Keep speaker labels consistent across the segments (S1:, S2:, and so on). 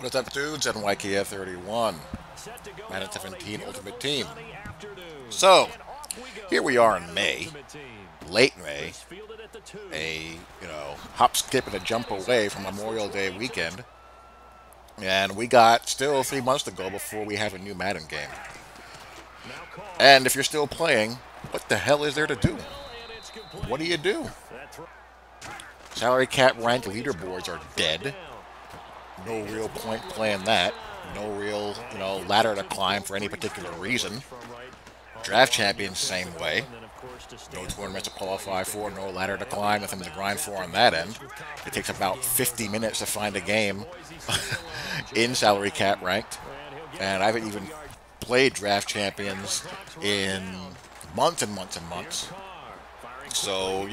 S1: What is up, dudes? NYKF 31, Madden 17 Ultimate Team. So, here we are in May, late May, hop, skip, and a jump away from Memorial Day weekend, and we got still 3 months to go before we have a new Madden game. And if you're still playing, what the hell is there to do? What do you do? Salary cap ranked leaderboards are dead. No real point playing that. No real, ladder to climb for any particular reason. Draft champions, same way. No tournaments to qualify for, no ladder to climb, nothing to grind for on that end. It takes about 50 minutes to find a game in salary cap ranked. And I haven't even played draft champions in months and months and months. So,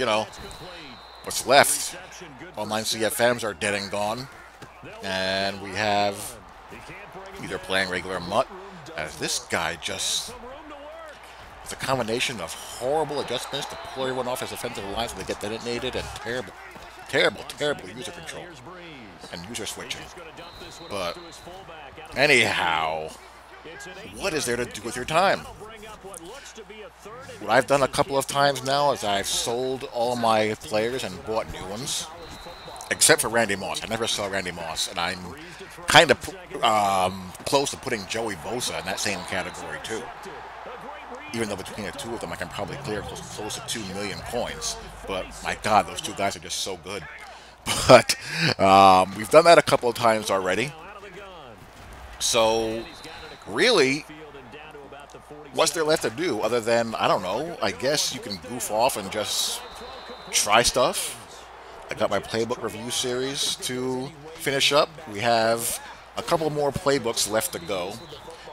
S1: what's left? Online CFMs are dead and gone. And we have either playing regular MUT, as this guy just, it's a combination of horrible adjustments to pull everyone off his offensive line so they get detonated, and terrible user control and user switching. But anyhow, what is there to do with your time? What I've done a couple of times now is I've sold all my players and bought new ones. Except for Randy Moss. I never saw Randy Moss, and I'm kind of close to putting Joey Bosa in that same category, too. Even though between the two of them, I can probably clear close to 2 million coins. But, my God, those two guys are just so good. But we've done that a couple of times already. So, really, what's there left to do other than, I don't know, I guess you can goof off and just try stuff. I got my playbook review series to finish up. We have a couple more playbooks left to go.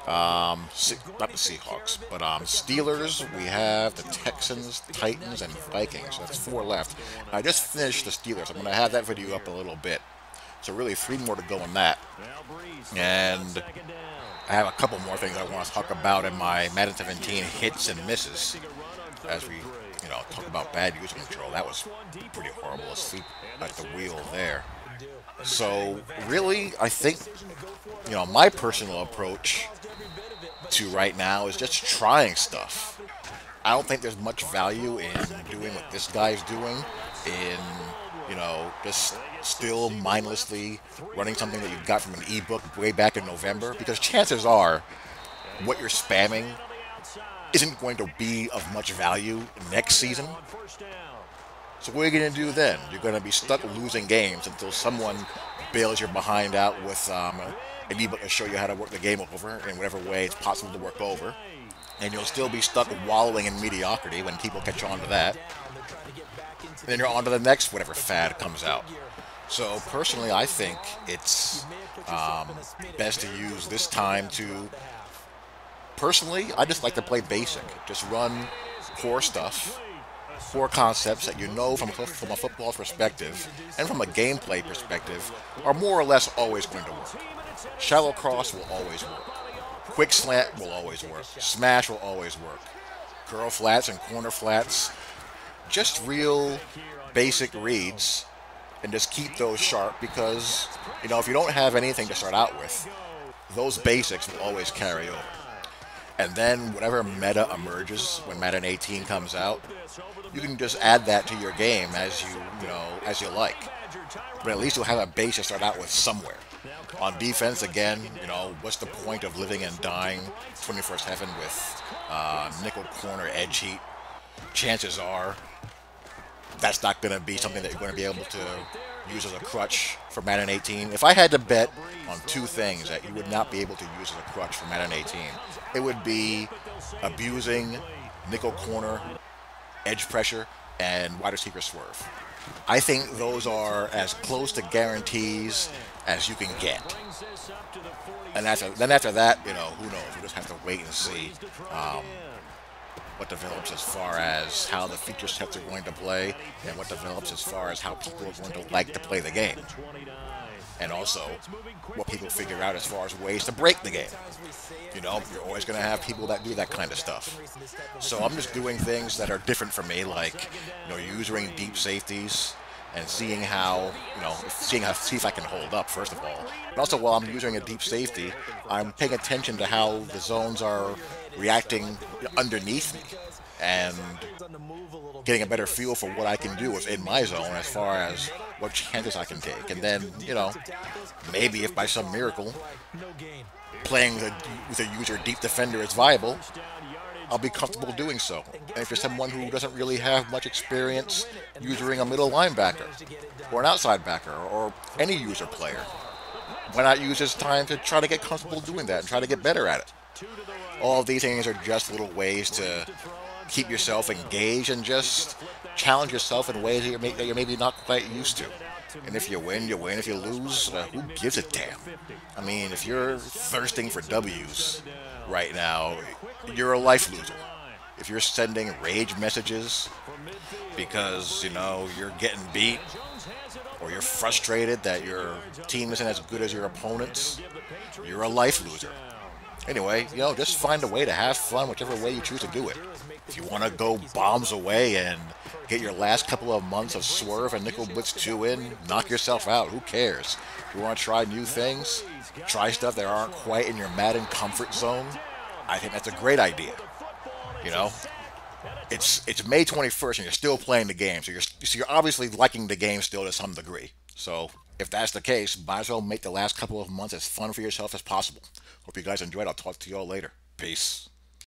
S1: Not the Seahawks, but Steelers. We have the Texans, Titans, and Vikings. So that's 4 left. I just finished the Steelers. I'm going to have that video up a little bit. So really 3 more to go on that. And I have a couple more things I want to talk about in my Madden 17 hits and misses as we talk about bad user control. That was pretty horrible, asleep at the wheel there. So, really, I think, my personal approach to right now is just trying stuff. I don't think there's much value in doing what this guy's doing, in, just still mindlessly running something that you got from an ebook way back in November, because chances are what you're spamming isn't going to be of much value next season. So what are you going to do then? You're going to be stuck losing games until someone bails your behind out with an ebook to show you how to work the game over in whatever way it's possible to work over. And you'll still be stuck wallowing in mediocrity when people catch on to that. And then you're on to the next whatever fad comes out. So personally, I think it's best to use this time to... Personally, I just like to play basic. Just run core stuff, core concepts that from a football perspective and from a gameplay perspective are more or less always going to work. Shallow cross will always work. Quick slant will always work. Smash will always work. Curl flats and corner flats. Just real basic reads, and just keep those sharp because, if you don't have anything to start out with, those basics will always carry over. And then whatever meta emerges when Madden 18 comes out, you can just add that to your game as you like. But at least you'll have a base to start out with somewhere. On defense, again, what's the point of living and dying 21st heaven with nickel corner edge heat? Chances are that's not going to be something that you're going to be able to use as a crutch for Madden 18. If I had to bet on 2 things that you would not be able to use as a crutch for Madden 18, it would be abusing nickel corner, edge pressure, and wide receiver swerve. I think those are as close to guarantees as you can get. And after that, who knows? We just have to wait and see what develops as far as how the feature sets are going to play, and what develops as far as how people are going to like to play the game. And also, what people figure out as far as ways to break the game. You're always going to have people that do that kind of stuff. So I'm just doing things that are different for me, like, using deep safeties, and seeing how, see if I can hold up, first of all. And also, while I'm using a deep safety, I'm paying attention to how the zones are reacting underneath me, and getting a better feel for what I can do within my zone as far as what chances I can take. And then, maybe if by some miracle playing with a user deep defender is viable, I'll be comfortable doing so. And if you're someone who doesn't really have much experience using a middle linebacker or an outside backer or any user player, why not use this time to try to get comfortable doing that and try to get better at it? All of these things are just little ways to keep yourself engaged and just challenge yourself in ways that you're maybe not quite used to. And if you win, you win. If you lose, who gives a damn? I mean, if you're thirsting for W's right now, you're a life loser. If you're sending rage messages because, you're getting beat, or you're frustrated that your team isn't as good as your opponents, you're a life loser. Anyway, just find a way to have fun whichever way you choose to do it. If you want to go bombs away and get your last couple of months of Swerve and Nickel Blitz 2 in, knock yourself out. Who cares? If you want to try new things, try stuff that aren't quite in your Madden comfort zone, I think that's a great idea. You know, it's May 21st and you're still playing the game, so you're obviously liking the game still to some degree. So if that's the case, might as well make the last couple of months as fun for yourself as possible. Hope you guys enjoyed. I'll talk to you all later. Peace.